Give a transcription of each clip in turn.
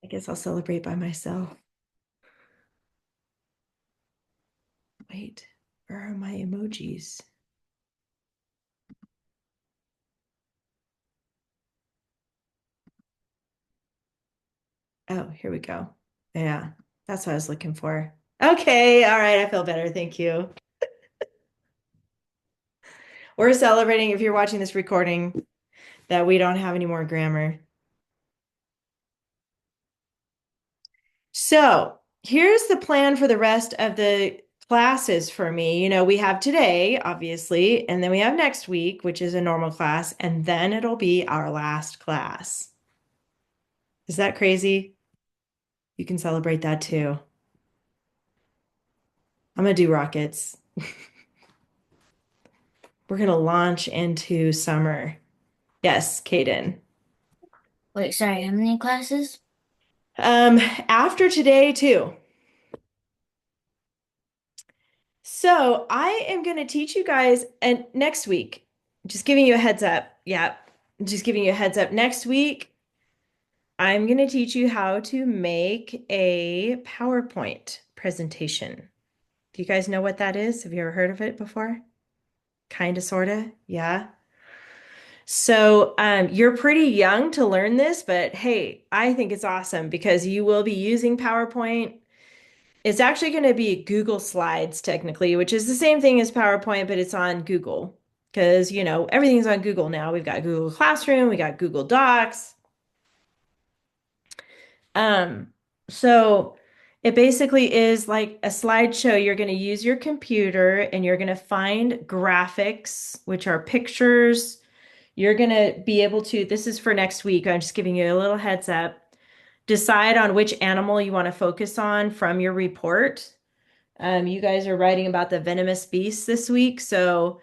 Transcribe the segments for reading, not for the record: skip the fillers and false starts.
I guess I'll celebrate by myself. Wait, where are my emojis? Oh, here we go. Yeah, that's what I was looking for. Okay, all right, I feel better. Thank you. We're celebrating, if you're watching this recording, that we don't have any more grammar. So here's the plan for the rest of the classes for me. We have today, obviously, and then we have next week, which is a normal class, and then it'll be our last class. Is that crazy? You can celebrate that too. I'm gonna do rockets. We're gonna launch into summer. Yes, Kaden. Wait, sorry, how many classes? Um, After today too. So I am going to teach you guys, and next week, just giving you a heads up. Yeah, just giving you a heads up. Next week, I'm going to teach you how to make a PowerPoint presentation. Do you guys know what that is? Have you ever heard of it before? Kind of, sort of. Yeah. So you're pretty young to learn this, but hey, I think it's awesome because you will be using PowerPoint. It's actually going to be Google Slides technically, which is the same thing as PowerPoint, but it's on Google because, everything's on Google now. We've got Google Classroom, we got Google Docs. Um, so it basically is like a slideshow. You're going to use your computer and you're going to find graphics, which are pictures. You're going to be able to, this is for next week. I'm just giving you a little heads up. Decide on which animal you want to focus on from your report. You guys are writing about the venomous beast this week. So,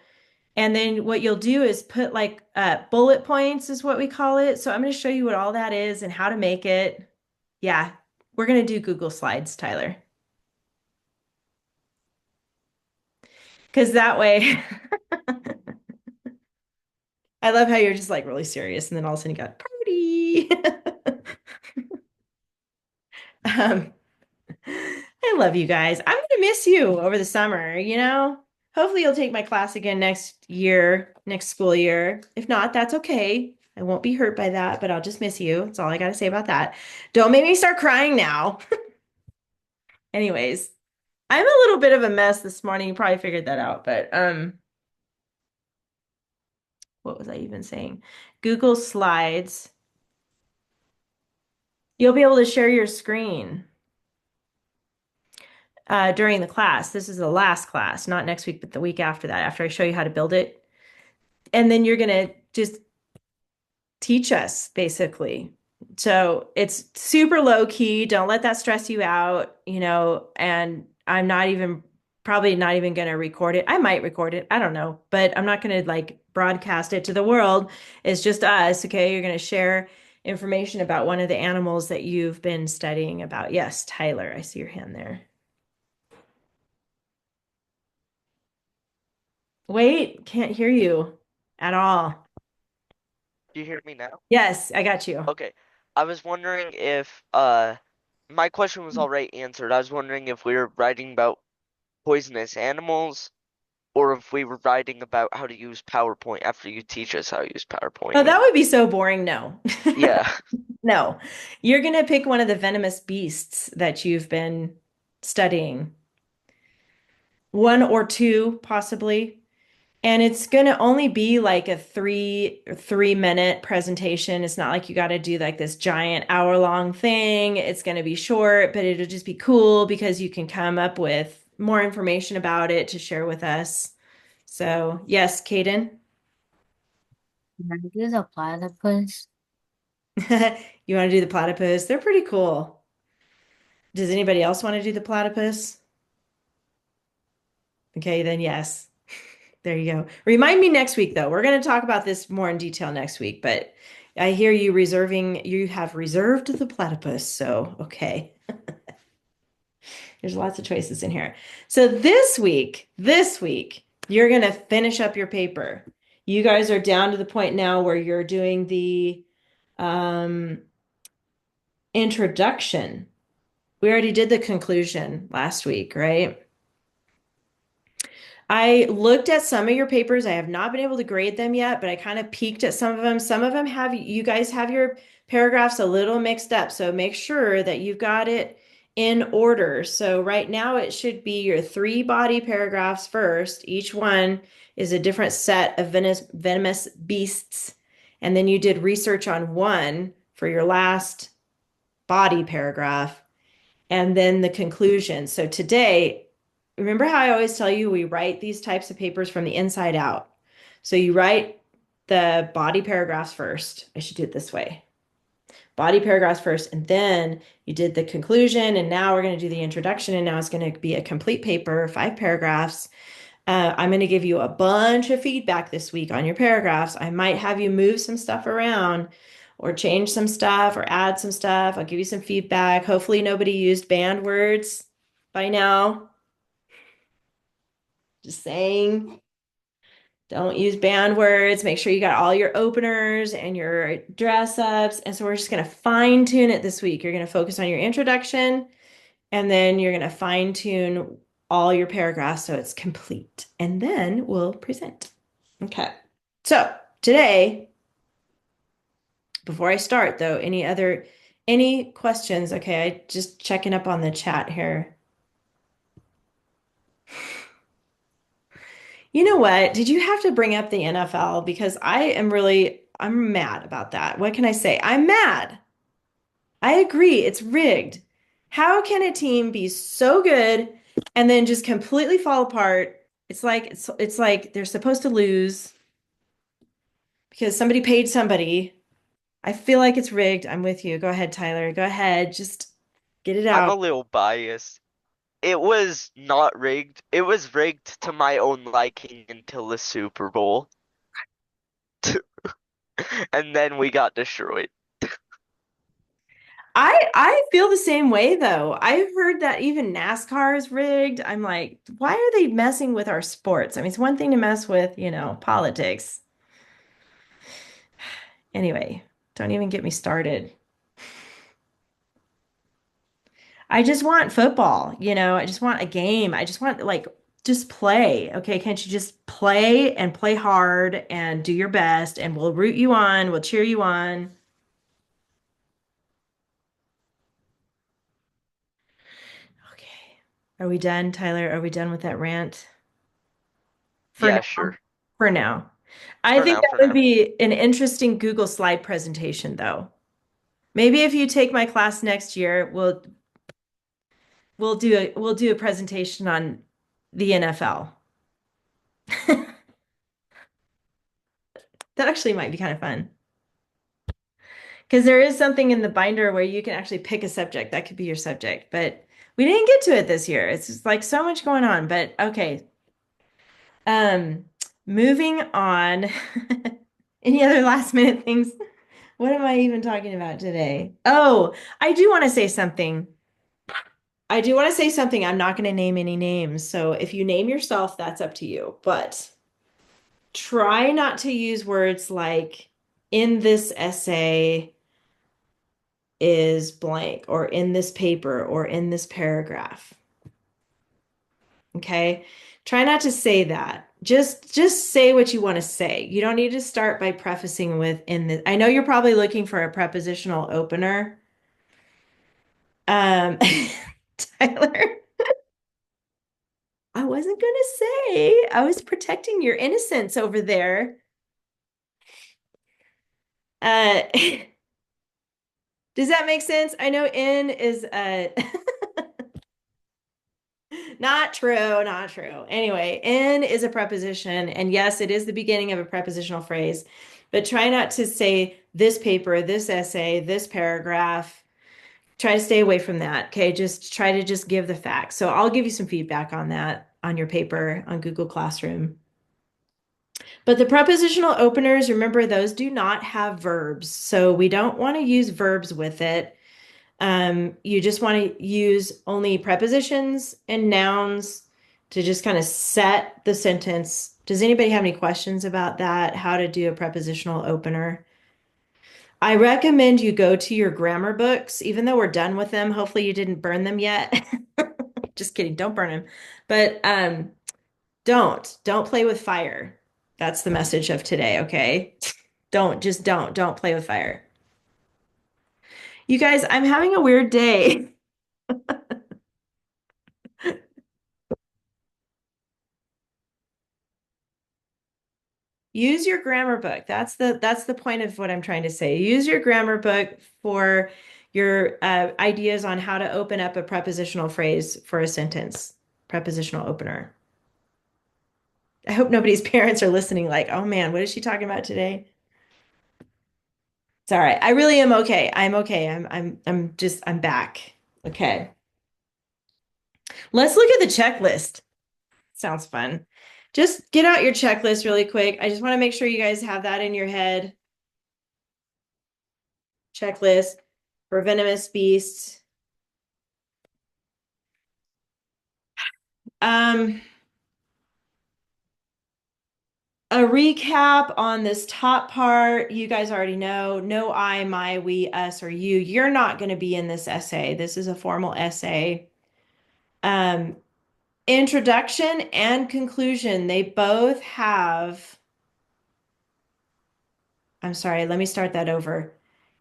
and then what you'll do is put like bullet points is what we call it. So I'm going to show you what all that is and how to make it. Yeah, we're going to do Google Slides, Tyler. Because that way, I love how you're just like really serious and then all of a sudden you got party. Um, I love you guys. I'm gonna miss you over the summer. Hopefully you'll take my class again next year, next school year. If not, that's okay. I won't be hurt by that, but I'll just miss you. That's all I gotta say about that. Don't make me start crying now. Anyways, I'm a little bit of a mess this morning. You probably figured that out, but what was I even saying? Google Slides. You'll be able to share your screen during the class. This is the last class, not next week, but the week after that, after I show you how to build it. And then you're going to just teach us basically. So it's super low key. Don't let that stress you out, and I'm not even probably not even going to record it. I might record it. I don't know, but I'm not going to like broadcast it to the world. It's just us. Okay. You're going to share information about one of the animals that you've been studying about. Yes, Tyler, I see your hand there. Wait, can't hear you at all. Do you hear me now? Yes, I got you. Okay. I was wondering if my question was already answered. I was wondering if we were writing about poisonous animals or if we were writing about how to use PowerPoint after you teach us how to use Oh, PowerPoint. that would be so boring. No. Yeah. No. You're going to pick one of the venomous beasts that you've been studying, one or two possibly. And it's going to only be like a three-minute presentation. It's not like you got to do like this giant hour-long thing. It's going to be short, but it'll just be cool because you can come up with more information about it to share with us. So, yes, Kaden. Can I do the platypus? You want to do the platypus? They're pretty cool. Does anybody else want to do the platypus? Okay, then yes. There you go. Remind me next week, though. We're going to talk about this more in detail next week, but I hear you have reserved the platypus. So, okay. There's lots of choices in here. So this week, you're going to finish up your paper. You guys are down to the point now where you're doing the Um, Introduction. We already did the conclusion last week, right? I looked at some of your papers. I have not been able to grade them yet, but I kind of peeked at some of them. Some of them have, you guys have your paragraphs a little mixed up. So make sure that you've got it in order. So right now it should be your three body paragraphs first. Each one is a different set of venomous beasts. And then you did research on one for your last body paragraph and then the conclusion. So today, remember how I always tell you we write these types of papers from the inside out. So you write the body paragraphs first. I should do it this way. Body paragraphs first, and then you did the conclusion, and now we're going to do the introduction, and now it's going to be a complete paper, 5 paragraphs. I'm going to give you a bunch of feedback this week on your paragraphs. I might have you move some stuff around or change some stuff or add some stuff. I'll give you some feedback. Hopefully, nobody used banned words by now. Just saying, don't use banned words. Make sure you got all your openers and your dress ups. And so we're just going to fine tune it this week. You're going to focus on your introduction and then you're going to fine tune all your paragraphs so it's complete. And then we'll present. Okay. So today, before I start though, any questions? Okay, I just checking up on the chat here. You know what? Did you have to bring up the NFL? Because I'm mad about that. What can I say? I'm mad. I agree. It's rigged. How can a team be so good and then just completely fall apart? It's like they're supposed to lose because somebody paid somebody. I feel like it's rigged. I'm with you. Go ahead, Tyler. Go ahead. Just get it I'm a out. little biased. It was not rigged. It was rigged to my own liking until the Super Bowl. And then we got destroyed. I feel the same way though. I've heard that even NASCAR is rigged. I'm like, why are they messing with our sports? I mean, it's one thing to mess with, politics. Anyway, don't even get me started. I just want football, I just want a game. I just want like just play. Okay, can't you just play and play hard and do your best and we'll root you on, we'll cheer you on. Okay. Are we done, Tyler? Are we done with that rant? For Yeah, now. sure. For now. I For think now, that for would now. be an interesting Google slide presentation, though. Maybe if you take my class next year, we'll do a presentation on the NFL. That actually might be kind of fun. Because there is something in the binder where you can actually pick a subject. That could be your subject, but we didn't get to it this year. It's just like so much going on. But okay. Um, Moving on. Any other last minute things? What am I even talking about today? Oh, I do want to say something. I do want to say something. I'm not going to name any names. So if you name yourself, that's up to you. But try not to use words like in this essay is blank or in this paper or in this paragraph. Okay? Try not to say that. Just say what you want to say. You don't need to start by prefacing with in the I know you're probably looking for a prepositional opener. Tyler, I wasn't gonna say. I was protecting your innocence over there. Uh, does that make sense? I know in is not true, not true. Anyway, in is a preposition, and yes, it is the beginning of a prepositional phrase, but try not to say this paper, this essay, this paragraph. Try to stay away from that. Okay, just try to just give the facts. So I'll give you some feedback on that on your paper on Google Classroom. But the prepositional openers, remember, those do not have verbs. So we don't want to use verbs with it. You just want to use only prepositions and nouns to just kind of set the sentence. Does anybody have any questions about that? How to do a prepositional opener? I recommend you go to your grammar books, even though we're done with them. Hopefully you didn't burn them yet. Just kidding, don't burn them. But don't play with fire. That's the message of today, okay? Don't play with fire. You guys, I'm having a weird day. Use your grammar book. That's the point of what I'm trying to say. Use your grammar book for your ideas on how to open up a prepositional phrase for a sentence. Prepositional opener. I hope nobody's parents are listening like, oh man, what is she talking about today? It's all right. I really am okay. I'm okay. I'm back. Okay. Let's look at the checklist. Sounds fun. Just get out your checklist really quick. I just want to make sure you guys have that in your head. Checklist for venomous beasts. Um, a recap on this top part. You guys already know. No I, my, we, us, or you. You're not going to be in this essay. This is a formal essay. Um, Introduction and conclusion. They both have, I'm sorry, let me start that over.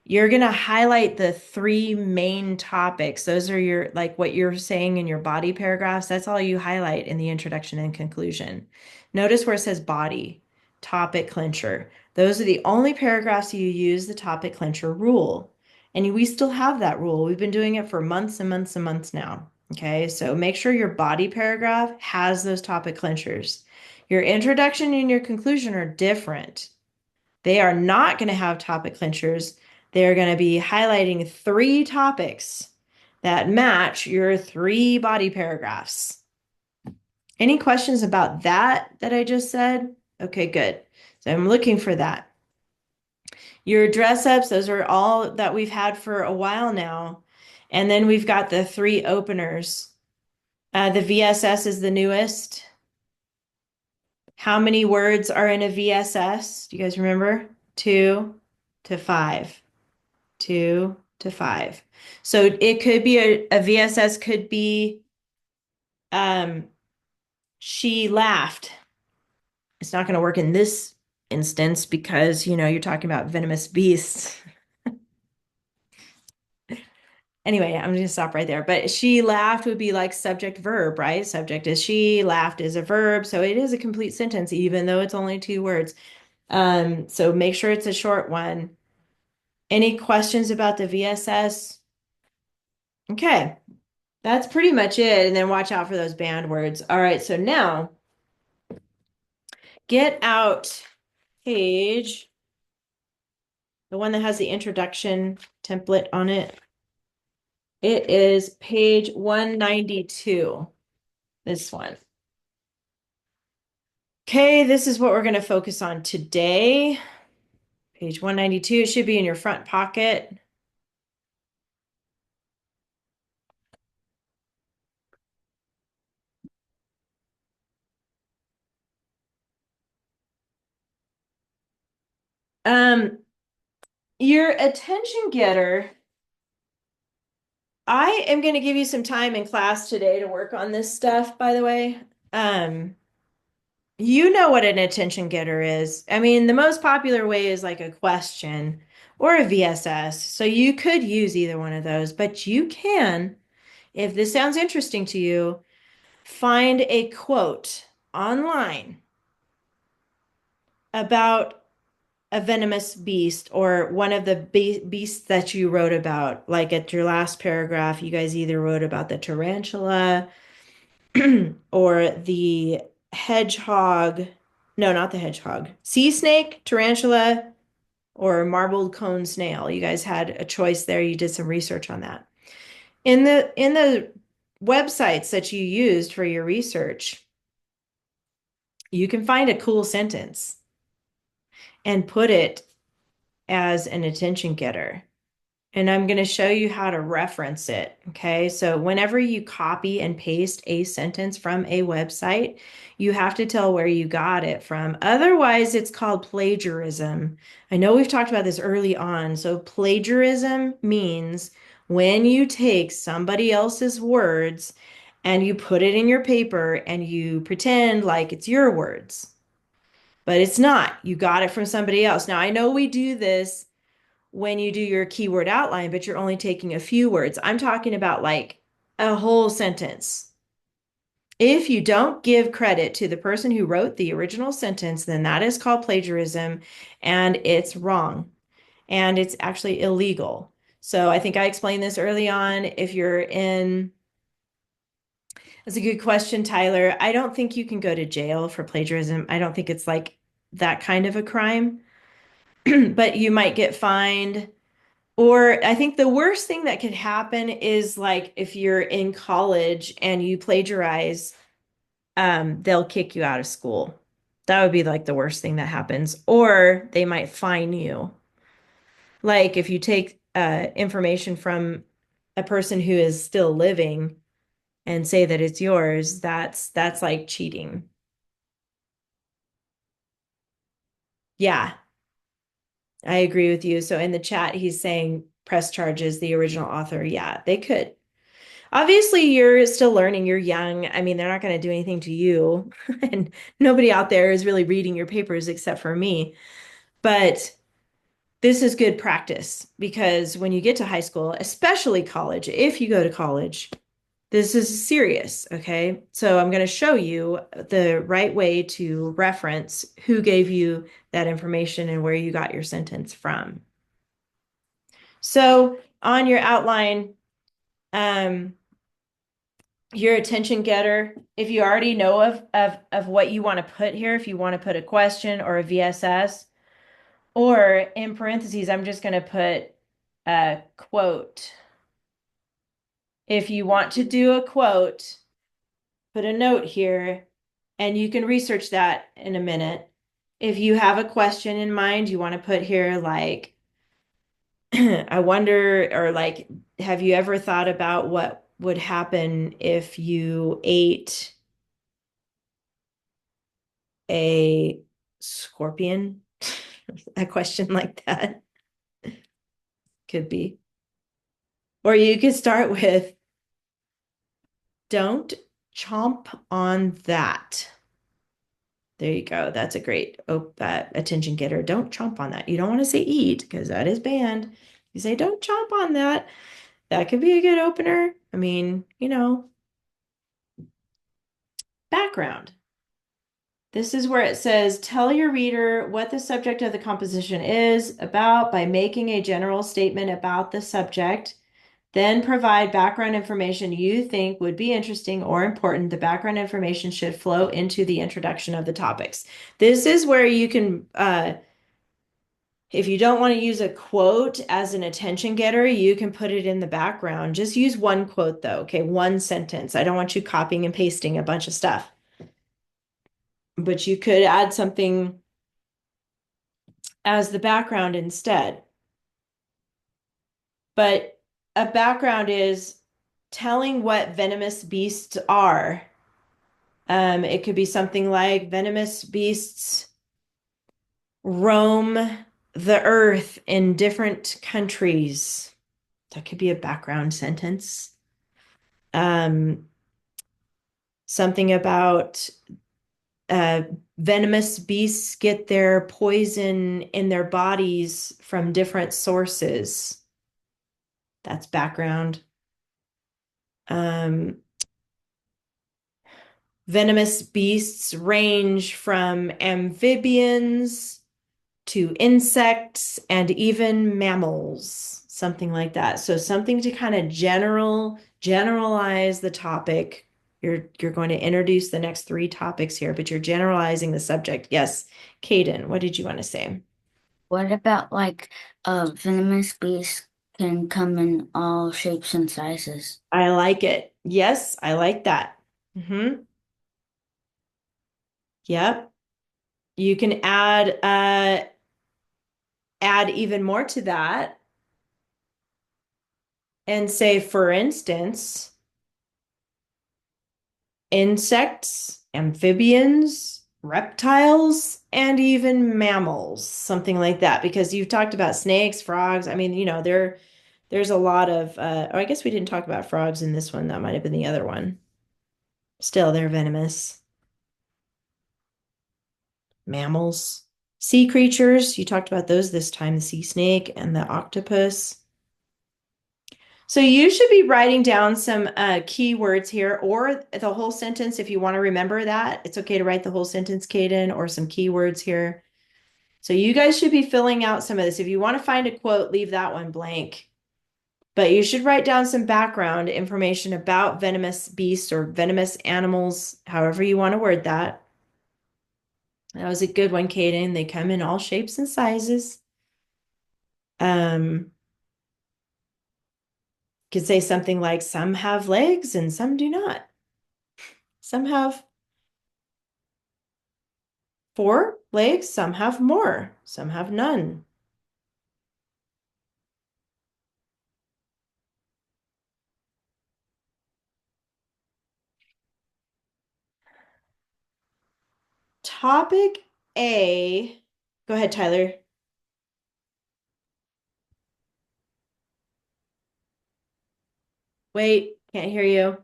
You're going to highlight the three main topics. Those are your, like what you're saying in your body paragraphs. That's all you highlight in the introduction and conclusion. Notice where it says body, topic clincher. Those are the only paragraphs you use the topic clincher rule. And we still have that rule. We've been doing it for months and months and months now. Okay, so make sure your body paragraph has those topic clinchers. Your introduction and your conclusion are different. They are not going to have topic clinchers. They're going to be highlighting three topics that match your three body paragraphs. Any questions about that I just said? Okay, good. So I'm looking for that. Your dress ups, those are all that we've had for a while now. And then we've got the three openers. The VSS is the newest. How many words are in a VSS? Do you guys remember? 2 to 5. 2 to 5. So it could be a VSS could be um she laughed. It's not going to work in this instance because you're talking about venomous beasts. Anyway, I'm going to stop right there. But she laughed would be like subject verb, right? Subject is she, laughed is a verb, so it is a complete sentence even though it's only 2 words. So make sure it's a short one. Any questions about the VSS? Okay. That's pretty much it. And then watch out for those banned words. All right, so now get out page, the one that has the introduction template on it. It is page 192, this one. Okay, this is what we're going to focus on today. Page 192, it should be in your front pocket. Your attention getter, I am going to give you some time in class today to work on this stuff, by the way. You know what an attention getter is. I mean, the most popular way is like a question or a VSS. So you could use either one of those, but you can, if this sounds interesting to you, find a quote online about a venomous beast or one of the beasts that you wrote about. Like at your last paragraph, you guys either wrote about the tarantula or the hedgehog. No, not the hedgehog. Sea snake, tarantula, or marbled cone snail. You guys had a choice there. You did some research on that. In the websites that you used for your research, you can find a cool sentence and put it as an attention getter. and I'm going to show you how to reference it. Okay. So whenever you copy and paste a sentence from a website, you have to tell where you got it from. Otherwise, it's called plagiarism. I know we've talked about this early on. So plagiarism means when you take somebody else's words and you put it in your paper and you pretend like it's your words, but it's not. You got it from somebody else. Now, I know we do this when you do your keyword outline, but you're only taking a few words. I'm talking about like a whole sentence. If you don't give credit to the person who wrote the original sentence, then that is called plagiarism and it's wrong and it's actually illegal. So I think I explained this early on. If you're in, that's a good question, Tyler. I don't think you can go to jail for plagiarism. I don't think it's like that kind of a crime, but you might get fined. Or I think the worst thing that could happen is like if you're in college and you plagiarize, they'll kick you out of school. That would be like the worst thing that happens. Or they might fine you. Like if you take information from a person who is still living and say that it's yours, that's like cheating. Yeah, I agree with you. So in the chat, he's saying press charges, the original author. Yeah, they could. Obviously, you're still learning, you're young. I mean, they're not going to do anything to you. And nobody out there is really reading your papers except for me. But this is good practice because when you get to high school, especially college, if you go to college, this is serious, okay? So I'm going to show you the right way to reference who gave you that information and where you got your sentence from. So on your outline, um, your attention getter, if you already know of what you want to put here, if you want to put a question or a VSS, or in parentheses, I'm just going to put a quote. If you want to do a quote, put a note here, and you can research that in a minute. If you have a question in mind, you want to put here like, I wonder, or like, have you ever thought about what would happen if you ate a scorpion? A question like that could be. Or you could start with, don't chomp on that. There you go. That's a great attention getter. Don't chomp on that. You don't want to say eat because that is banned. You say, don't chomp on that. That could be a good opener. I mean, background. This is where it says, tell your reader what the subject of the composition is about by making a general statement about the subject. Then provide background information you think would be interesting or important. The background information should flow into the introduction of the topics. This is where you can, if you don't want to use a quote as an attention getter, you can put it in the background. Just use one quote though, okay? One sentence. I don't want you copying and pasting a bunch of stuff. But you could add something as the background instead. But a background is telling what venomous beasts are. It could be something like venomous beasts roam the earth in different countries. That could be a background sentence. Um, Something about uh, venomous beasts get their poison in their bodies from different sources. That's background. Um, Venomous beasts range from amphibians to insects and even mammals, something like that. So something to kind of generalize the topic. You're going to introduce the next three topics here, but you're generalizing the subject. Yes, Caden, what did you want to say? What about like venomous beasts can come in all shapes and sizes? I like it. Yes, I like that. Yep. You can add even more to that. and say, for instance, insects, amphibians, reptiles, and even mammals, something like that. Because you've talked about snakes, frogs. I mean, there's a lot of, or I guess we didn't talk about frogs in this one. That might have been the other one. Still, they're venomous. Mammals, sea creatures. You talked about those this time, the sea snake and the octopus. So you should be writing down some keywords here or the whole sentence if you want to remember that. It's okay to write the whole sentence, Kaden, or some keywords here. So you guys should be filling out some of this. If you want to find a quote, leave that one blank. But you should write down some background information about venomous beasts or venomous animals, however you want to word that. That was a good one, Kaden. They come in all shapes and sizes. Um, could say something like some have legs and some do not. Some have 4 legs, some have more, some have none. Topic A. Go ahead, Tyler. Wait, can't hear you.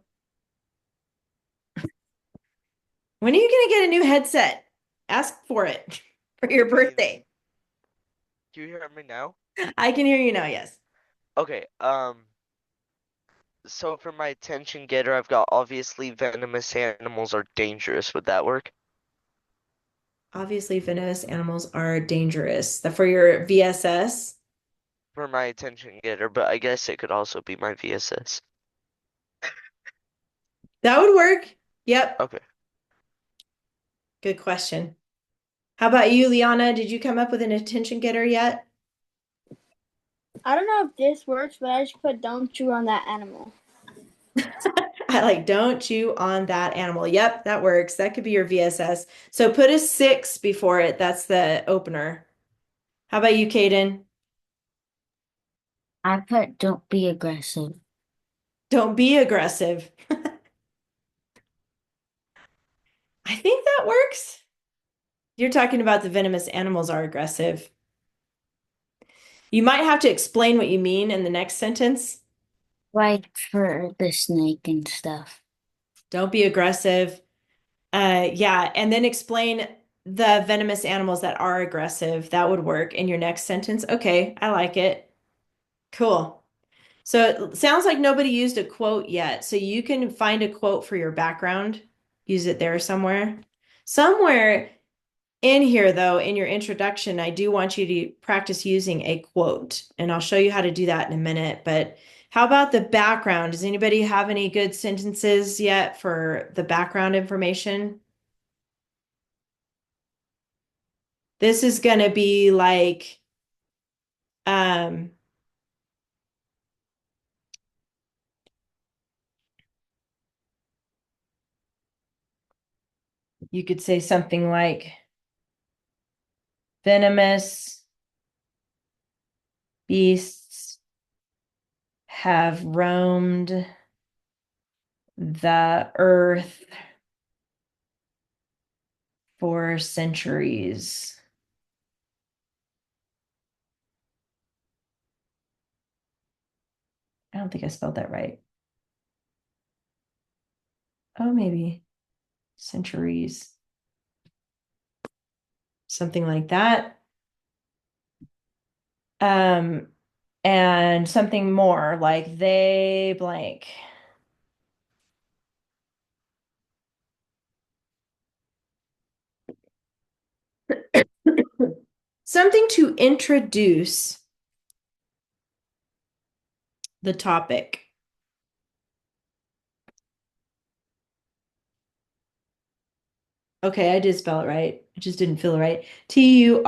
When are you going to get a new headset? Ask for it for your You mean, birthday. do you hear me now? I can hear you now, yes. Okay, so for my attention getter, I've got obviously venomous animals are dangerous. Would that work? Obviously, venomous animals are dangerous. For your VSS, For my attention getter, but I guess it could also be my VSS. that would work. Yep, Okay. good question. How about you, Liana? Did you come up with an attention getter yet? I don't know if this works, but I just put don't chew on that animal. I like don't chew on that animal. Yep, that works. That could be your VSS. So put a 6 before it. That's the opener. How about you, Kaden? I put don't be aggressive. Don't be aggressive. I think that works. You're talking about the venomous animals are aggressive. You might have to explain what you mean in the next sentence. Like for the snake and stuff. Don't be aggressive. Yeah, and then explain the venomous animals that are aggressive. That would work in your next sentence. Okay, I like it. Cool. So it sounds like nobody used a quote yet. So you can find a quote for your background, use it there somewhere. Somewhere in here, though, in your introduction, I do want you to practice using a quote, and I'll show you how to do that in a minute. But how about the background? Does anybody have any good sentences yet for the background information? This is going to be like, um, you could say something like venomous beasts have roamed the earth for centuries. I don't think I spelled that right. Oh, maybe centuries, something like that. Um, and something more like they blank. Something to introduce the topic. Okay, I did spell it right. It just didn't feel right. Turies.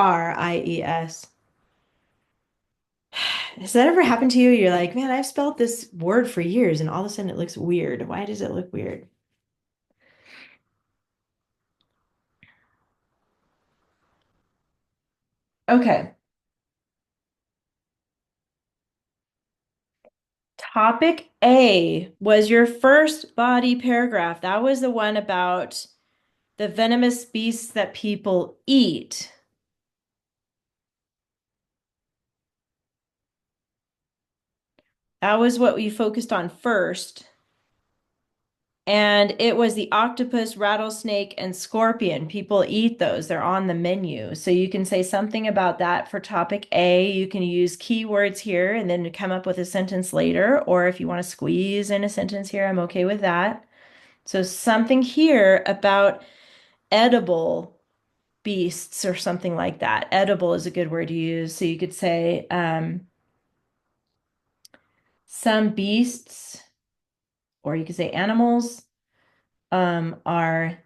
Has that ever happened to you? You're like, man, I've spelled this word for years and all of a sudden it looks weird. Why does it look weird? Okay. Topic A was your first body paragraph. That was the one about the venomous beasts that people eat. That was what we focused on first. And it was the octopus, rattlesnake, and scorpion. People eat those. They're on the menu. So you can say something about that for topic A. You can use keywords here and then come up with a sentence later. Or if you want to squeeze in a sentence here, I'm okay with that. So something here about edible beasts or something like that. Edible is a good word to use. So you could say some beasts, or you could say animals are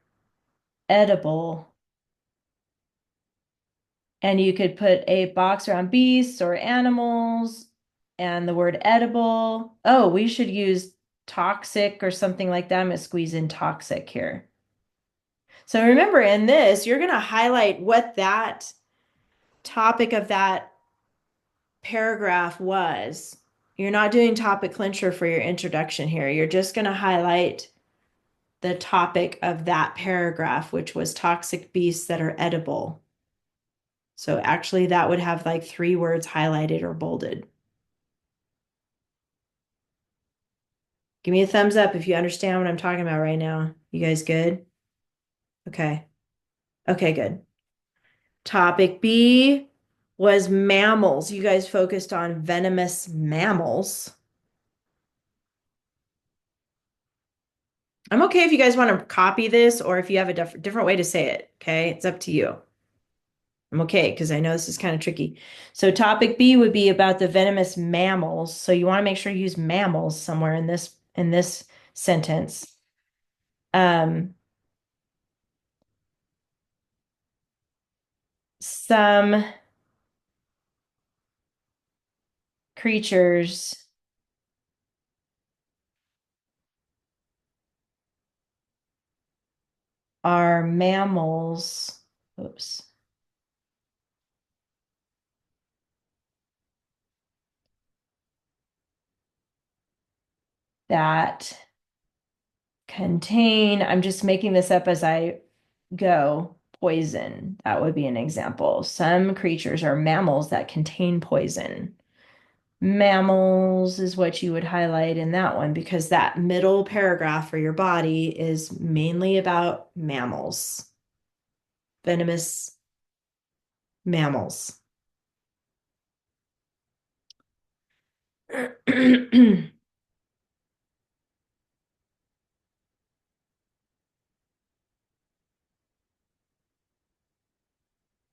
edible. And you could put a box around beasts or animals and the word edible. Oh, we should use toxic or something like that. I'm going to squeeze in toxic here. So remember in this, you're going to highlight what that topic of that paragraph was. You're not doing topic clincher for your introduction here. You're just going to highlight the topic of that paragraph, which was toxic beasts that are edible. So actually that would have like 3 words highlighted or bolded. Give me a thumbs up if you understand what I'm talking about right now. You guys good? Okay. Okay, good. Topic B was mammals. You guys focused on venomous mammals. I'm okay if you guys want to copy this or if you have a different way to say it. Okay, it's up to you. I'm okay because I know this is kind of tricky. So topic B would be about the venomous mammals. So you want to make sure you use mammals somewhere in this sentence. Some creatures are mammals. Oops. That contain, I'm just making this up as I go, poison. That would be an example. Some creatures are mammals that contain poison. Mammals is what you would highlight in that one because that middle paragraph for your body is mainly about mammals, venomous mammals.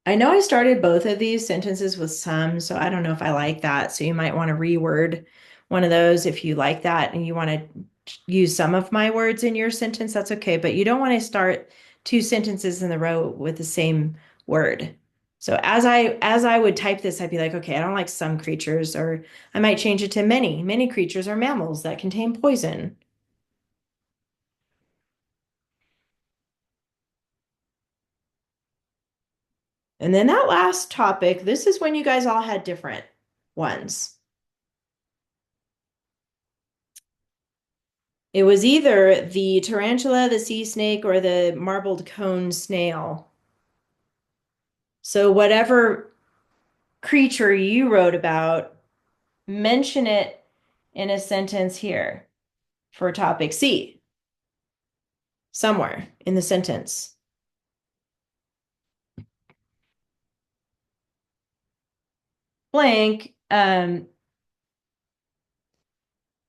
I know I started both of these sentences with some, so I don't know if I like that. So you might want to reword one of those if you like that and you want to use some of my words in your sentence, that's okay. But you don't want to start 2 sentences in a row with the same word. So as I would type this, I'd be like, okay, I don't like some creatures, or I might change it to many. Many creatures are mammals that contain poison. And then that last topic, this is when you guys all had different ones. It was either the tarantula, the sea snake, or the marbled cone snail. So whatever creature you wrote about, mention it in a sentence here for topic C, somewhere in the sentence. Blank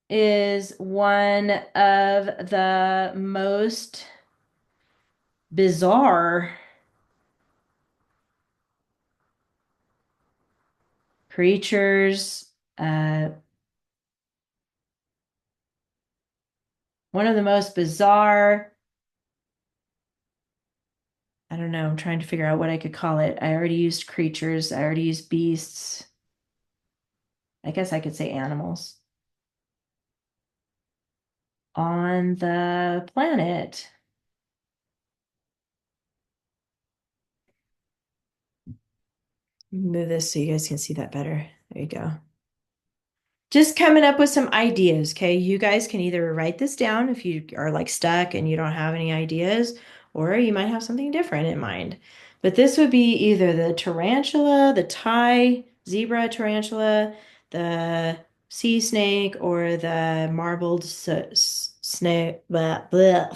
is one of the most bizarre creatures, one of the most bizarre, I don't know, I'm trying to figure out what I could call it. I already used creatures, I already used beasts. I guess I could say animals on the planet. Move this so you guys can see that better. There you go. just coming up with some ideas, okay? You guys can either write this down if you are like stuck and you don't have any ideas, or you might have something different in mind. But this would be either the tarantula, the Thai zebra tarantula, the sea snake, or the marbled snake, blah, blah.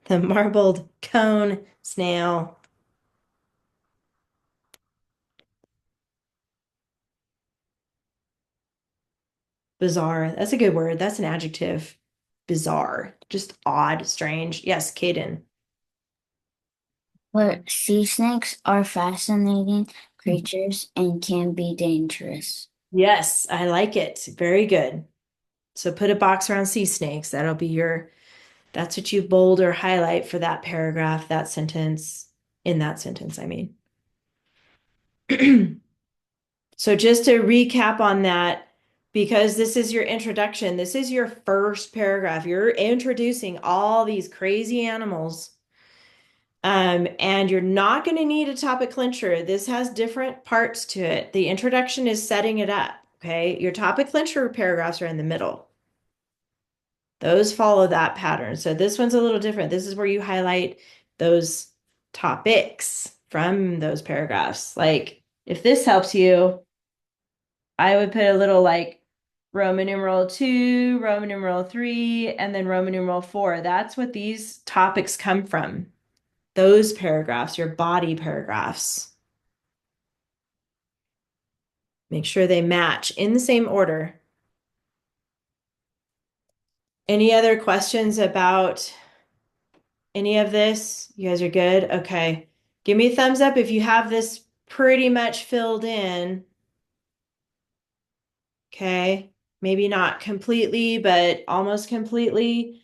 The marbled cone snail. Bizarre. That's a good word. That's an adjective. Bizarre. Just odd, strange. Yes, Caden. But sea snakes are fascinating creatures and can be dangerous. Yes, I like it. Very good. So put a box around sea snakes. That's what you bold or highlight for that paragraph, that sentence, in that sentence, I mean. So just to recap on that, because this is your introduction, this is your first paragraph. You're introducing all these crazy animals. And you're not going to need a topic clincher. This has different parts to it. The introduction is setting it up. Okay. Your topic clincher paragraphs are in the middle. Those follow that pattern. So this one's a little different. This is where you highlight those topics from those paragraphs. Like if this helps you, I would put a little like Roman numeral 2, Roman numeral 3, and then Roman numeral 4. That's what these topics come from. Those paragraphs, your body paragraphs. Make sure they match in the same order. Any other questions about any of this? You guys are good? Okay. Give me a thumbs up if you have this pretty much filled in. Okay. Maybe not completely, but almost completely.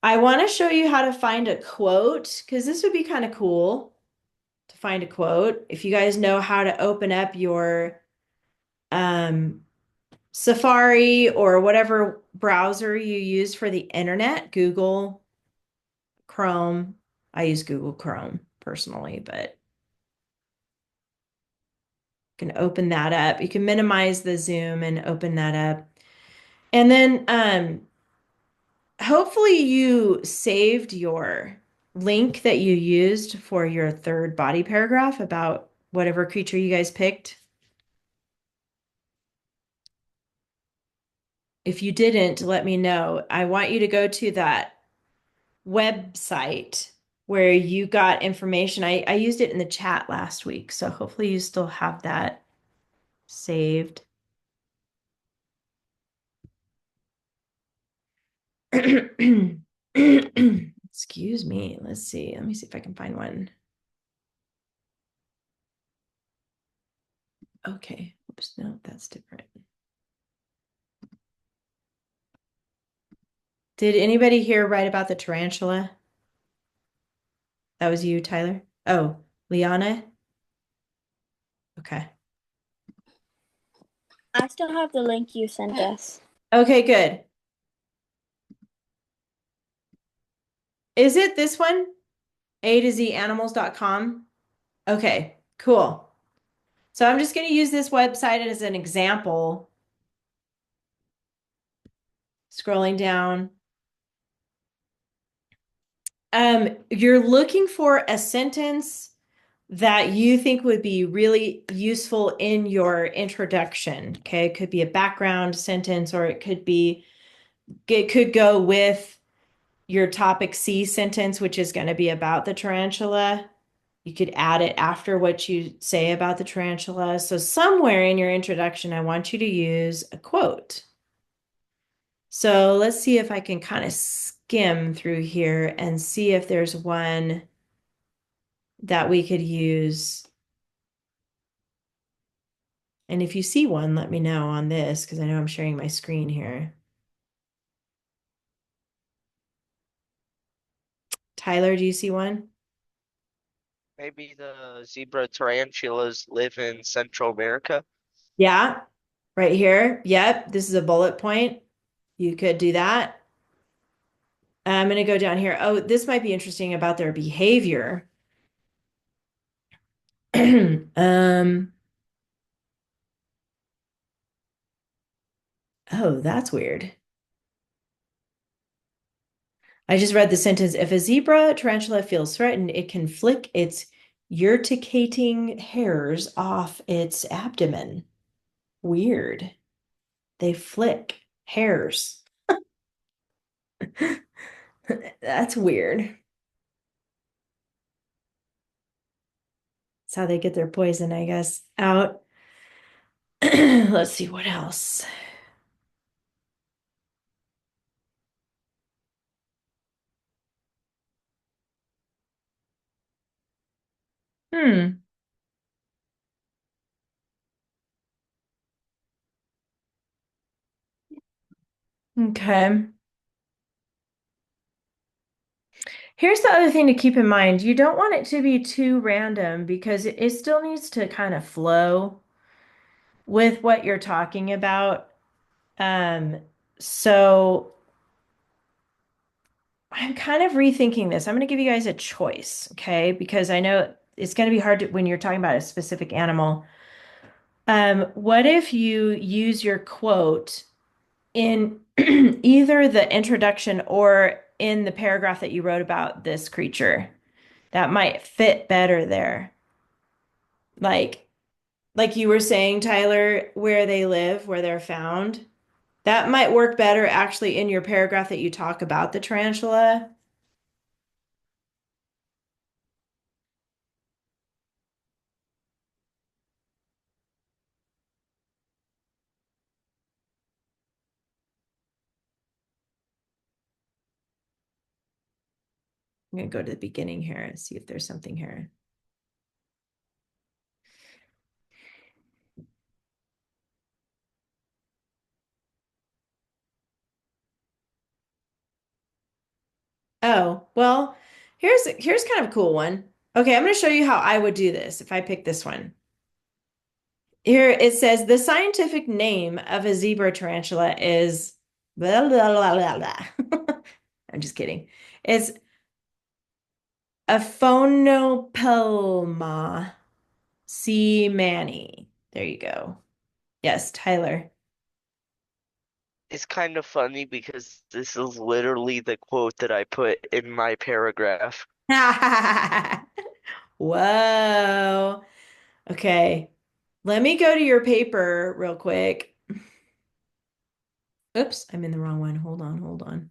I want to show you how to find a quote because this would be kind of cool to find a quote. If you guys know how to open up your Safari or whatever browser you use for the internet, Google, Chrome. I use Google Chrome personally, but you can open that up. You can minimize the zoom and open that up. And then hopefully you saved your link that you used for your third body paragraph about whatever creature you guys picked. If you didn't, let me know. I want you to go to that website where you got information. I used it in the chat last week, so hopefully you still have that saved. Excuse me. Let's see. Let me see if I can find one. Okay. Oops, no, that's different. Did anybody here write about the tarantula? That was you, Tyler? Oh, Liana? Okay. I still have the link you sent us. Okay, good. Is it this one? A to Z animals.com? Okay, cool. So I'm just going to use this website as an example. Scrolling down. You're looking for a sentence that you think would be really useful in your introduction. Okay, it could be a background sentence, or it could go with your topic C sentence, which is going to be about the tarantula. You could add it after what you say about the tarantula. So somewhere in your introduction, I want you to use a quote. So let's see if I can kind of skim through here and see if there's one that we could use. And if you see one, let me know on this because I know I'm sharing my screen here. Tyler, do you see one? Maybe the zebra tarantulas live in Central America. Yeah, right here. Yep, this is a bullet point. You could do that. I'm going to go down here. Oh, this might be interesting about their behavior. Um, Oh, that's weird. I just read the sentence, if a zebra tarantula feels threatened, it can flick its urticating hairs off its abdomen. Weird. They flick hairs. That's weird. That's how they get their poison, I guess, out. Let's see what else. Hmm. Okay. Here's the other thing to keep in mind. You don't want it to be too random because it still needs to kind of flow with what you're talking about. Um, so I'm kind of rethinking this. I'm going to give you guys a choice, okay? Because I know it's going to be hard to, when you're talking about a specific animal. What if you use your quote in either the introduction or in the paragraph that you wrote about this creature? That might fit better there. Like, like you were saying, Tyler, where they live, where they're found. That might work better actually in your paragraph that you talk about the tarantula. I'm going to go to the beginning here and see if there's something here. Oh, well, here's kind of a cool one. Okay, I'm going to show you how I would do this if I pick this one. Here it says the scientific name of a zebra tarantula is blah, blah, blah, blah, blah. I'm just kidding. It's a Phonopelma seamanni. There you go. Yes, Tyler. It's kind of funny because this is literally the quote that I put in my paragraph. Whoa. Okay. Let me go to your paper real quick. Oops, I'm in the wrong one. Hold on, hold on.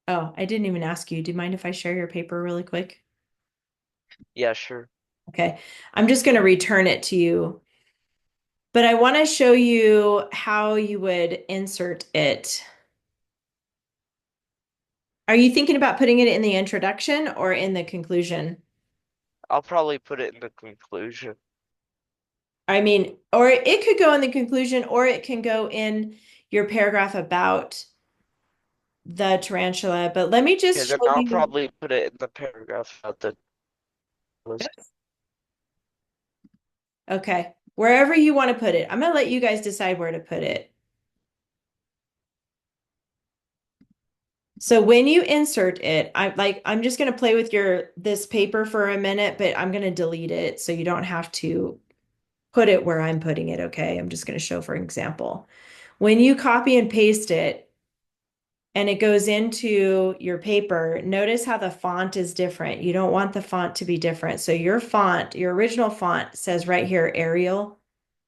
Oh, I didn't even ask you. Do you mind if I share your paper really quick? Yeah, sure. Okay. I'm just going to return it to you, but I want to show you how you would insert it. Are you thinking about putting it in the introduction or in the conclusion? I'll probably put it in the conclusion. I mean, or it could go in the conclusion, or it can go in your paragraph about the tarantula. But let me Okay, just then show I'll you. probably put it in the paragraph about the Okay, wherever you want to put it. I'm going to let you guys decide where to put it. So when you insert it, I'm just going to play with this paper for a minute, but I'm going to delete it so you don't have to put it where I'm putting it, okay? I'm just going to show for example. When you copy and paste it and it goes into your paper, notice how the font is different. You don't want the font to be different. So your font, your original font says right here Arial,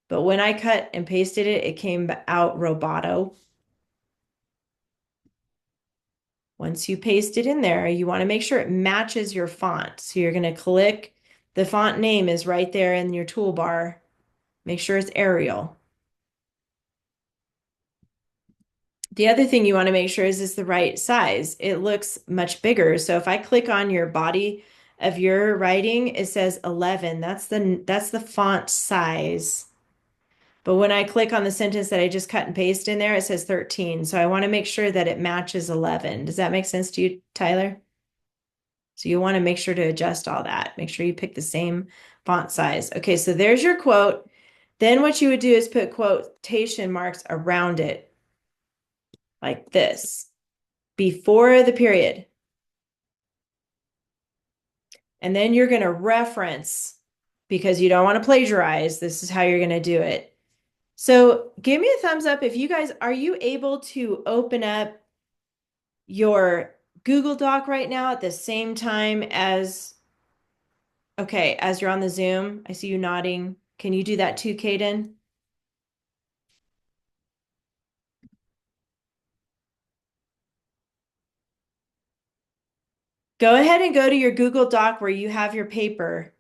but when I cut and pasted it, it came out Roboto. Once you paste it in there, you want to make sure it matches your font. So you're going to click, the font name is right there in your toolbar. Make sure it's Arial. The other thing you want to make sure is it's the right size. It looks much bigger. So if I click on your body of your writing, it says 11. That's the font size. But when I click on the sentence that I just cut and paste in there, it says 13. So I want to make sure that it matches 11. Does that make sense to you, Tyler? So you want to make sure to adjust all that. Make sure you pick the same font size. Okay, so there's your quote. Then what you would do is put quotation marks around it like this before the period. And then you're going to reference because you don't want to plagiarize. This is how you're going to do it. So give me a thumbs up if you guys, are you able to open up your Google Doc right now at the same time as, okay, as you're on the Zoom? I see you nodding. Can you do that too, Kaden? Go ahead and go to your Google Doc where you have your paper.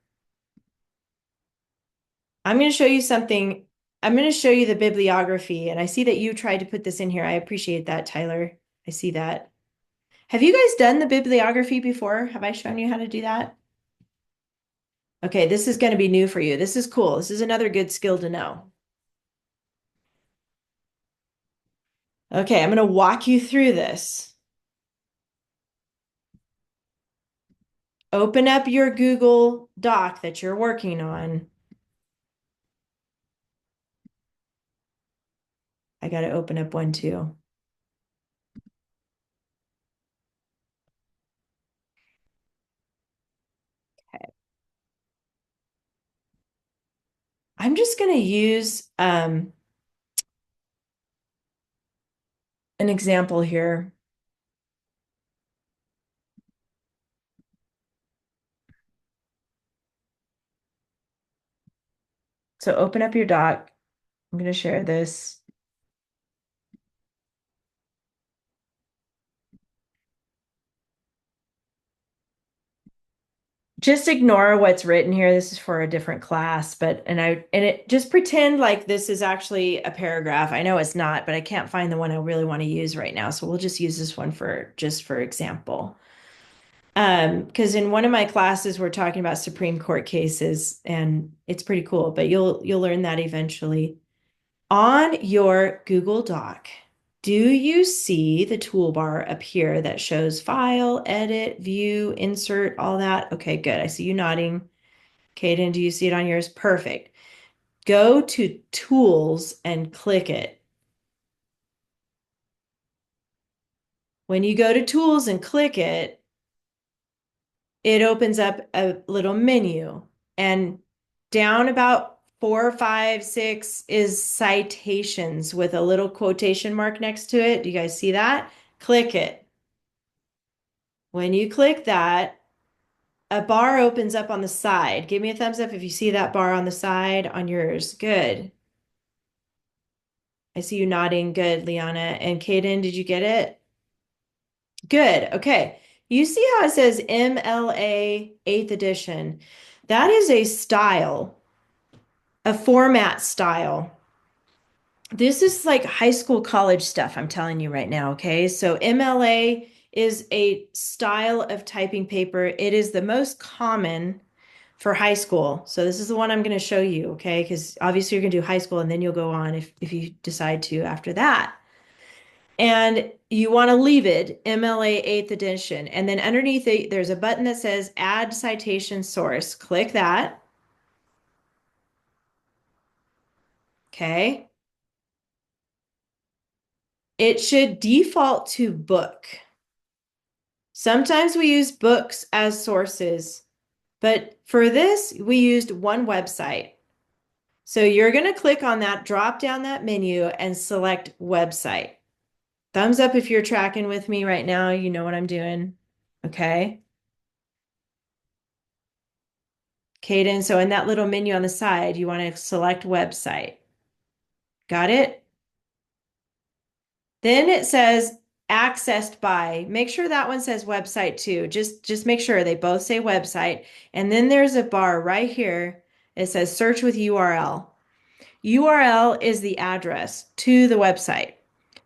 I'm going to show you something. I'm going to show you the bibliography, and I see that you tried to put this in here. I appreciate that, Tyler. I see that. Have you guys done the bibliography before? Have I shown you how to do that? Okay, this is going to be new for you. This is cool. This is another good skill to know. Okay, I'm going to walk you through this. Open up your Google Doc that you're working on. I got to open up one too. Okay. I'm just going to use an example here. So open up your doc. I'm going to share this. Just ignore what's written here. This is for a different class, but and it just pretend like this is actually a paragraph. I know it's not, but I can't find the one I really want to use right now. So we'll just use this one for just for example. Because in one of my classes we're talking about Supreme Court cases and it's pretty cool, but you'll learn that eventually. On your Google Doc, do you see the toolbar up here that shows file, edit, view, insert, all that? Okay, good. I see you nodding. Kaden, do you see it on yours? Perfect. Go to tools and click it. When you go to tools and click it, it opens up a little menu and down about 4, 5, 6 is citations with a little quotation mark next to it. Do you guys see that? Click it. When you click that, a bar opens up on the side. Give me a thumbs up if you see that bar on the side on yours. Good. I see you nodding. Good, Liana. And Kaden, did you get it? Good. Okay. You see how it says MLA 8th edition? That is a style, a format style. This is like high school, college stuff, I'm telling you right now, okay? So MLA is a style of typing paper. It is the most common for high school. So this is the one I'm going to show you, okay? Because obviously you're going to do high school and then you'll go on if you decide to after that. And you want to leave it MLA 8th edition. And then underneath it, there's a button that says Add Citation Source. Click that. Okay. It should default to book. Sometimes we use books as sources, but for this, we used one website. So you're going to click on that, drop down that menu and select website. Thumbs up if you're tracking with me right now. You know what I'm doing. Okay. Caden, so in that little menu on the side, you want to select website. Got it? Then it says accessed by. Make sure that one says website too. Just make sure they both say website. And then there's a bar right here. It says search with URL. URL is the address to the website.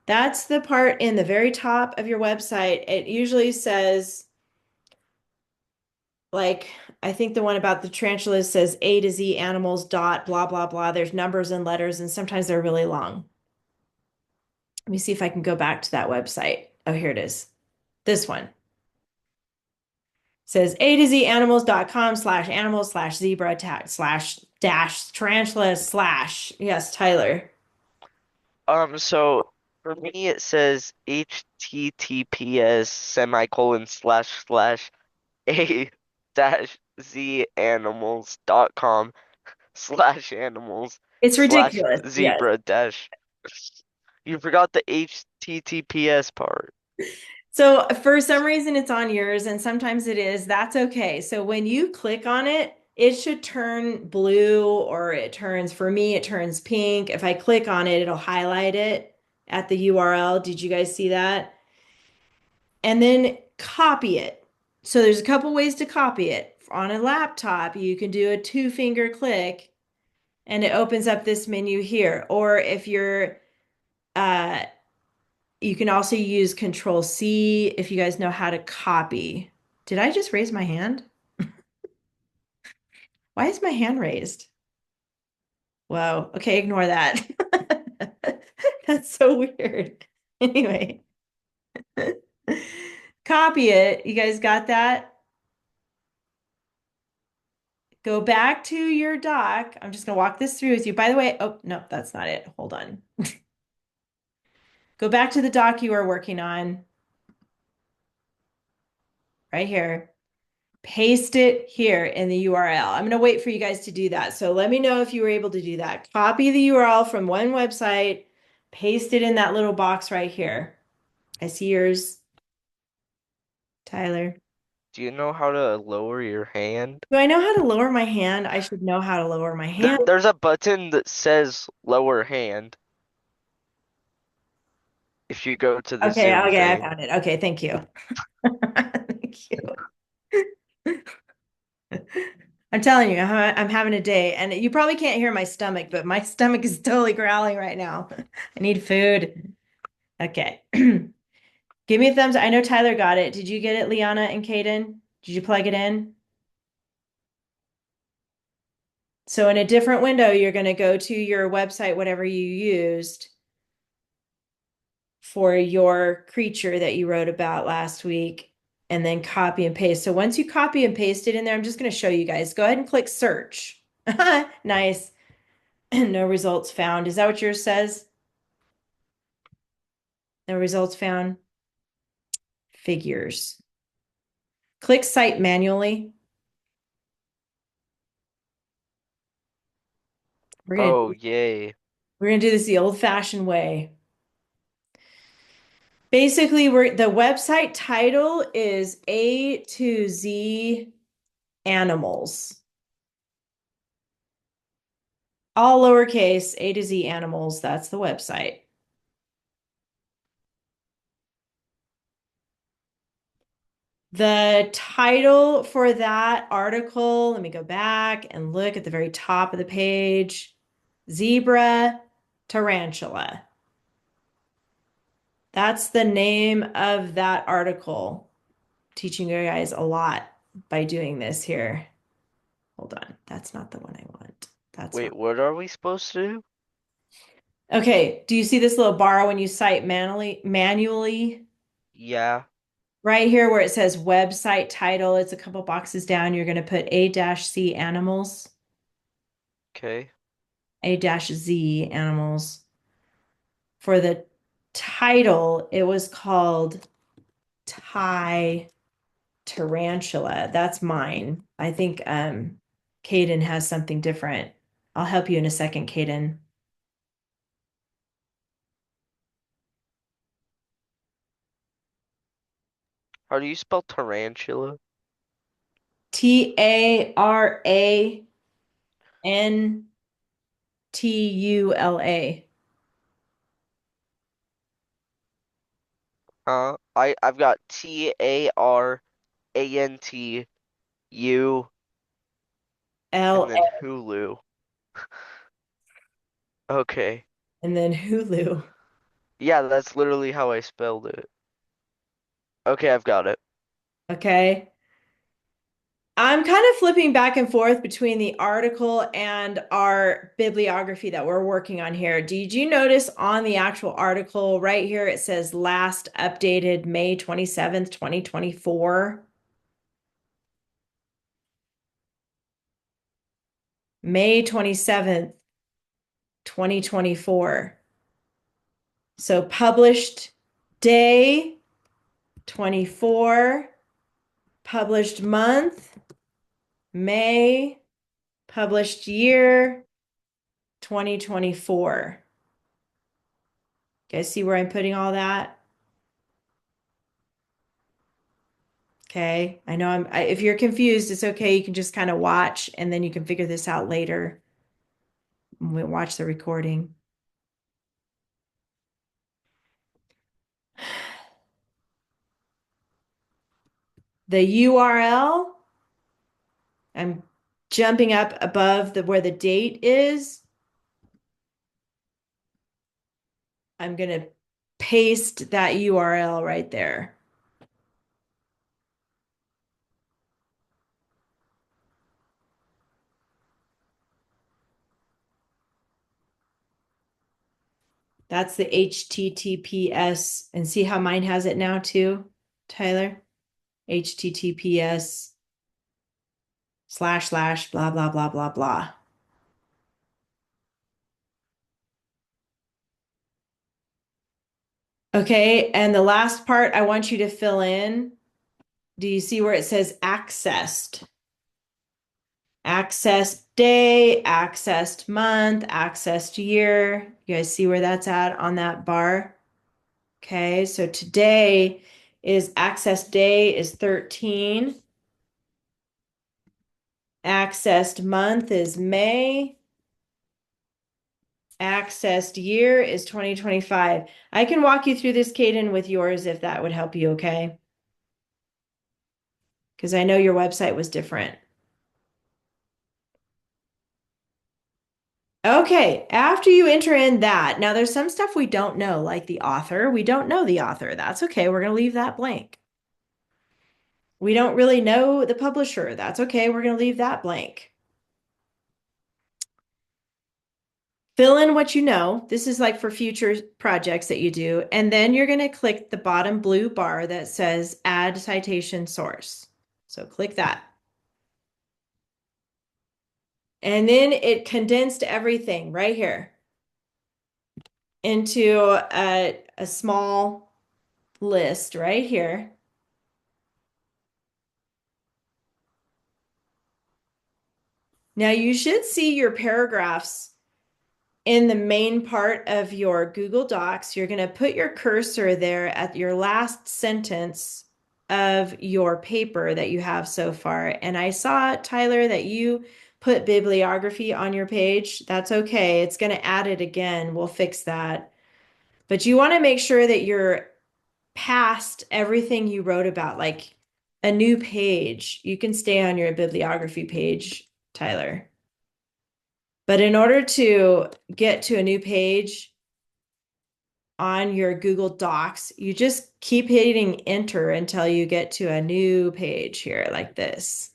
That's the part in the very top of your website. It usually says, like, I think the one about the tarantulas says A to Z animals dot blah, blah, blah. There's numbers and letters, and sometimes they're really long. Let me see if I can go back to that website. Oh, here it is. This one. It says A to Z animals.com/animals/zebra tag /dash tarantula / yes, Tyler. So for me it says https / a dash z animals.com /animals. It's slash ridiculous. Yes. zebra dash. You forgot the HTTPS part. So for some reason it's on yours and sometimes it is. That's okay. So when you click on it, it should turn blue or it turns, for me, it turns pink. If I click on it, it'll highlight it at the URL. Did you guys see that? And then copy it. So there's a couple ways to copy it. On a laptop, you can do a two-finger click and it opens up this menu here. Or if you're uh, you can also use Control C if you guys know how to copy. Did I just raise my hand? Why is my hand raised? Whoa. Okay, ignore that. That's so weird. Anyway, copy it. You guys got that? Go back to your doc. I'm just going to walk this through with you. By the way, oh, no, that's not it. Hold on. Go back to the doc you are working on right here. Paste it here in the URL. I'm going to wait for you guys to do that. So let me know if you were able to do that. Copy the URL from one website, paste it in that little box right here. I see yours, Tyler. Do you know how to lower your hand? Do I know how to lower my hand? I should know how to lower my hand. There's a button that says lower hand. If you go to the Okay, Zoom okay, I thing. found it. Okay, thank you. Thank you. I'm telling you, I'm having a day, and you probably can't hear my stomach, but my stomach is totally growling right now. I need food. Okay. Give me a thumbs up. I know Tyler got it. Did you get it, Liana and Kaden? Did you plug it in? So in a different window, you're going to go to your website, whatever you used for your creature that you wrote about last week, and then copy and paste. So once you copy and paste it in there, I'm just going to show you guys. Go ahead and click search. Nice. No results found. Is that what yours says? No results found. Figures. Click cite manually. We're gonna Oh, yay. we're gonna do this the old-fashioned way. Basically, the website title is A to Z Animals. All lowercase, A to Z Animals. That's the website. The title for that article, let me go back and look at the very top of the page. Zebra tarantula. That's the name of that article. Teaching you guys a lot by doing this here. Hold on. That's not the one I want. That's Wait, not. what are we supposed to do? Okay. Do you see this little bar when you cite manually? Yeah, Right here where it says website title, it's a couple boxes down. You're going to put A-C animals, okay. A-Z animals. For the title, it was called Thai Tarantula. That's mine. I think Caden has something different. I'll help you in a second, Caden. How do you spell tarantula? Tarantula. I've got TARANTU and LA then Hulu. Okay. and then Hulu. Yeah, that's literally how I spelled it. Okay, I've got it. Okay. I'm kind of flipping back and forth between the article and our bibliography that we're working on here. Did you notice on the actual article right here, it says last updated May 27th, 2024? May 27th, 2024. So published day 24, published month, May, published year 2024. You guys see where I'm putting all that? Okay, I know if you're confused, it's okay. You can just kind of watch and then you can figure this out later when we watch the recording. The URL, I'm jumping up above where the date is. I'm going to paste that URL right there. That's the HTTPS. And see how mine has it now too, Tyler? HTTPS / blah, blah, blah, blah, blah. Okay, and the last part I want you to fill in. Do you see where it says accessed? Accessed day, accessed month, accessed year. You guys see where that's at on that bar? Okay, so today is accessed day is 13. Accessed month is May. Accessed year is 2025. I can walk you through this, Caden, with yours if that would help you, okay? Because I know your website was different. Okay, after you enter in that, now there's some stuff we don't know, like the author. We don't know the author. That's okay. We're going to leave that blank. We don't really know the publisher. That's okay. We're going to leave that blank. Fill in what you know. This is like for future projects that you do. And then you're going to click the bottom blue bar that says Add Citation Source. So click that. And then it condensed everything right here into a small list right here. Now you should see your paragraphs in the main part of your Google Docs. You're going to put your cursor there at your last sentence of your paper that you have so far. And I saw, Tyler, that you put bibliography on your page. That's okay. It's going to add it again. We'll fix that. But you want to make sure that you're past everything you wrote about, like a new page. You can stay on your bibliography page, Tyler. But in order to get to a new page on your Google Docs, you just keep hitting enter until you get to a new page here like this.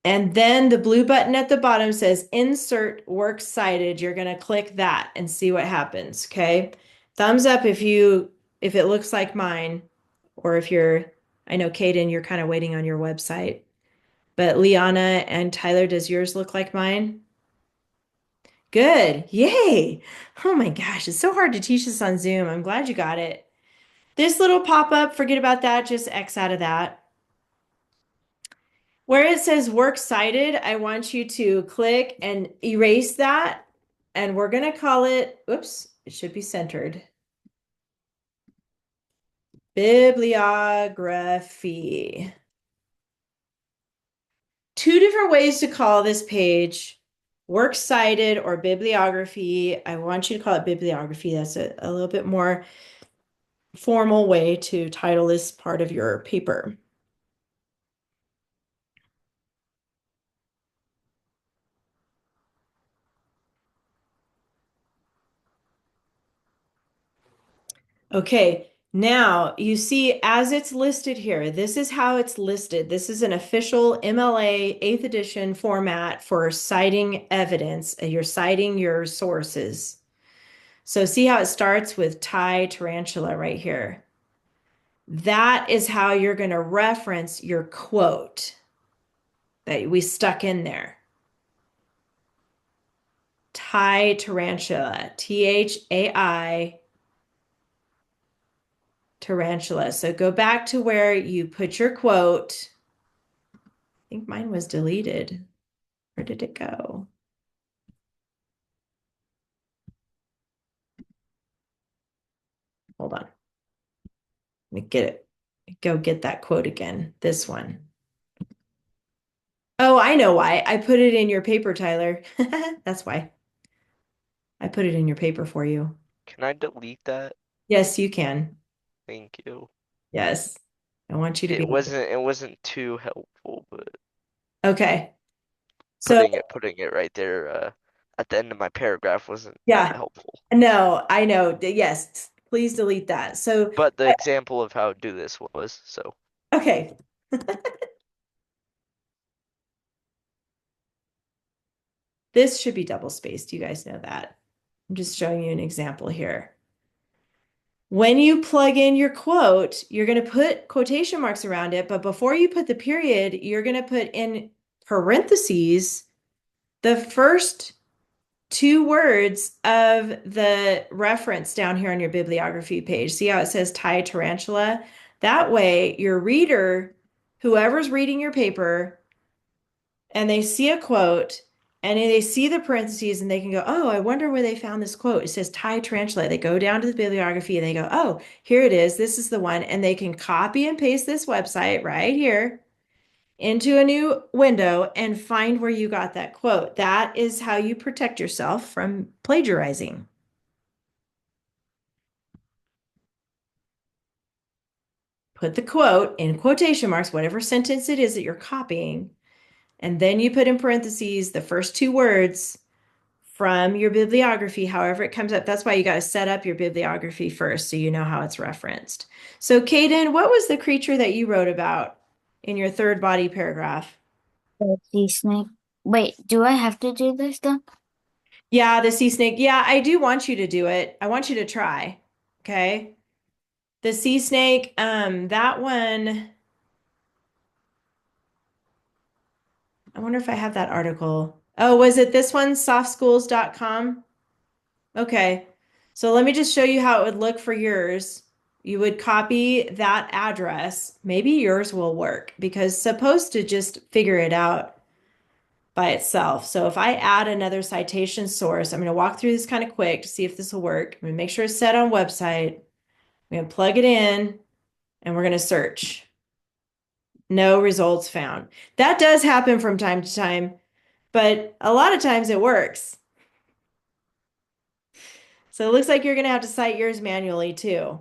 And then the blue button at the bottom says insert works cited. You're going to click that and see what happens, okay? Thumbs up if it looks like mine, or if I know Caden, you're kind of waiting on your website. But Liana and Tyler, does yours look like mine? Good. Yay. Oh my gosh, it's so hard to teach this on Zoom. I'm glad you got it. This little pop-up, forget about that, just X out of that. Where it says works cited, I want you to click and erase that. And we're going to call it, oops, it should be centered. Bibliography. Two different ways to call this page, works cited or bibliography. I want you to call it bibliography. That's a little bit more formal way to title this part of your paper. Okay, now you see as it's listed here, this is how it's listed. This is an official MLA 8th edition format for citing evidence. You're citing your sources. So see how it starts with Thai tarantula right here. That is how you're going to reference your quote that we stuck in there. Thai tarantula, THAI tarantula. So go back to where you put your quote. I think mine was deleted. Where did it go? Hold on. Let me get it. Go get that quote again. This one. Oh, I know why. I put it in your paper, Tyler. That's why. I put it in your paper for you. Can I delete that? Yes, you can. Thank you. Yes. I want you to be It able to. wasn't too helpful, but Okay. So, putting it right there at the end of my paragraph wasn't that yeah. helpful. No, I know. Yes, please delete that. So, But the example of how to do this was so. okay. This should be double spaced. You guys know that. I'm just showing you an example here. When you plug in your quote, you're going to put quotation marks around it, but before you put the period, you're going to put in parentheses the first two words of the reference down here on your bibliography page. See how it says Thai tarantula? That way, your reader, whoever's reading your paper, and they see a quote and they see the parentheses and they can go, oh, I wonder where they found this quote. It says Thai tarantula. They go down to the bibliography and they go, oh, here it is. This is the one. And they can copy and paste this website right here into a new window and find where you got that quote. That is how you protect yourself from plagiarizing. Put the quote in quotation marks, whatever sentence it is that you're copying, and then you put in parentheses the first two words from your bibliography, however it comes up. That's why you got to set up your bibliography first so you know how it's referenced. So, Kaden, what was the creature that you wrote about in your third body paragraph? The sea snake. Wait, do I have to do this though? Yeah, the sea snake. Yeah, I do want you to do it. I want you to try. Okay. The sea snake, that one, I wonder if I have that article. Oh, was it this one, softschools.com? Okay. So let me just show you how it would look for yours. You would copy that address. Maybe yours will work because it's supposed to just figure it out by itself. So if I add another citation source, I'm going to walk through this kind of quick to see if this will work. I'm going to make sure it's set on website. I'm going to plug it in and we're going to search. No results found. That does happen from time to time, but a lot of times it works. So it looks like you're going to have to cite yours manually too.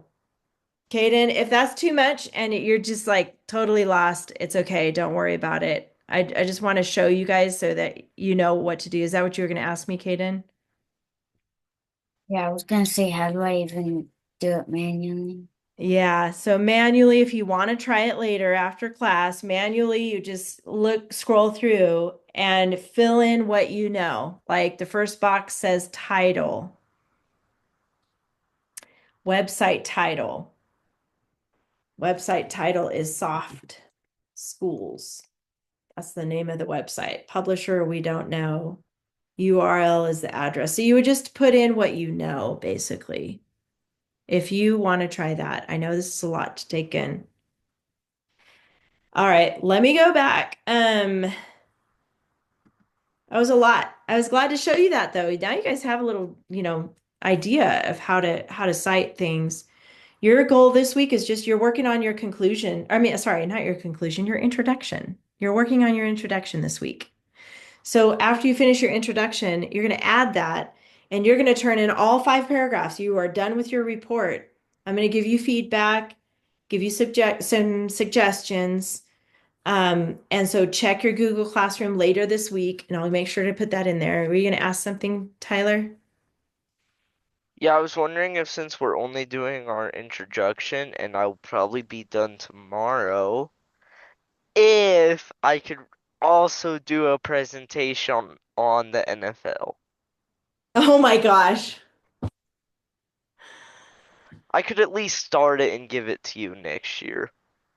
Kaden, if that's too much and you're just like totally lost, it's okay. Don't worry about it. I just want to show you guys so that you know what to do. Is that what you were going to ask me, Kaden? Yeah, I was gonna say, how do I even do it manually? Yeah, so manually, if you want to try it later after class, manually you just scroll through and fill in what you know. Like the first box says title, website title. Website title is Soft Schools. That's the name of the website. Publisher, we don't know. URL is the address. So you would just put in what you know, basically. If you want to try that. I know this is a lot to take in. All right, let me go back. That was a lot. I was glad to show you that though. Now you guys have a little, idea of how to cite things. Your goal this week is just you're working on your conclusion. I mean, sorry, not your conclusion, your introduction. You're working on your introduction this week. So after you finish your introduction, you're going to add that and you're going to turn in all 5 paragraphs. You are done with your report. I'm going to give you feedback, give you some suggestions. And so check your Google Classroom later this week, and I'll make sure to put that in there. Were you going to ask something, Tyler? Yeah, I was wondering if since we're only doing our introduction and I'll probably be done tomorrow, if I could also do a presentation on the NFL. Oh my gosh. I could at least start it and give it to you next year.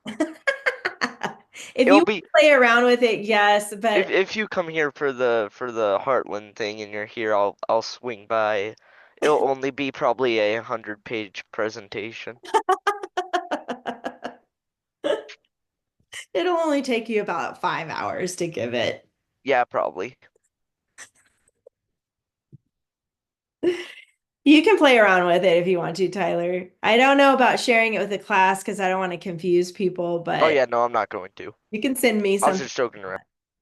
If you It'll want be to play around with it, yes, but if you come here for the Heartland thing and you're here, I'll swing by. It'll only be probably a 100-page presentation. It'll only take you about 5 hours to give it. Yeah, probably. You can play around with it if you want to, Tyler. I don't know about sharing it with the class because I don't want to confuse people, Oh but yeah, no, I'm not going to. you can send me I was something. just joking around.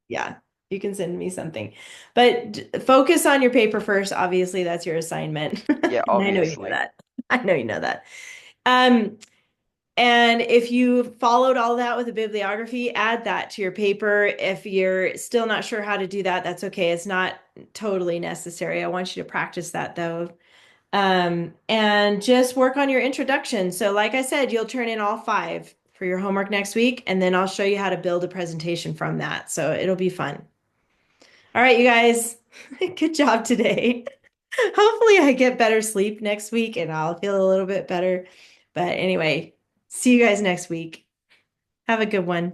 Yeah, you can send me something. But focus on your paper first. Obviously, that's your assignment. Yeah, And I know you know obviously. that. I know you know that. Um, and if you followed all that with a bibliography, add that to your paper. If you're still not sure how to do that, that's okay. It's not totally necessary. I want you to practice that though. And just work on your introduction. So, like I said, you'll turn in all 5 for your homework next week, and then I'll show you how to build a presentation from that. So, it'll be fun. All right, you guys, good job today. Hopefully, I get better sleep next week and I'll feel a little bit better. But anyway, see you guys next week. Have a good one.